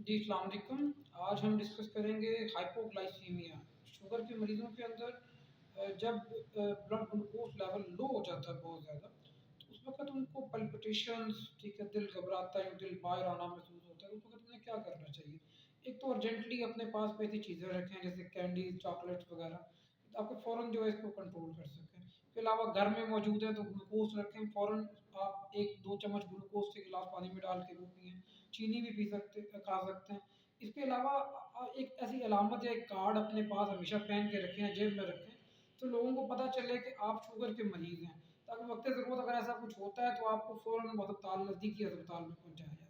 जी, अस्सलाम वालेकुम। आज हम डिस्कस करेंगे हाइपोग्लाइसीमिया। शुगर के मरीज़ों के अंदर जब ब्लड ग्लूकोज़ लेवल लो हो जाता है बहुत ज़्यादा, तो उस वक़्त उनको पल्पिटेशंस, ठीक है, दिल घबराता है, दिल बाहर आना महसूस होता है, उस वक़्त उन्हें क्या करना चाहिए? एक तो अर्जेंटली अपने पास ऐसी चीज़ें रखें जैसे कैंडीज़, चॉकलेट्स वग़ैरह, ताकि फ़ौरन जो है इसको कंट्रोल कर सकें। इसके अलावा घर में मौजूद है तो ग्लूकोज़ रखें, फ़ौरन आप 1-2 चम्मच ग्लूकोज़ के गिलास पानी में डाल के वो पिएँ। चीनी भी पी सकते खा सकते हैं। इसके अलावा एक ऐसी अलामत या एक कार्ड अपने पास हमेशा पहन के रखें या जेब में रखें, तो लोगों को पता चले कि आप शुगर के मरीज़ हैं, ताकि वक़्त-ए-ज़रूरत अगर ऐसा कुछ होता है तो आपको फ़ौरन अस्पताल नज़दीकी अस्पताल में पहुँचाया जाए।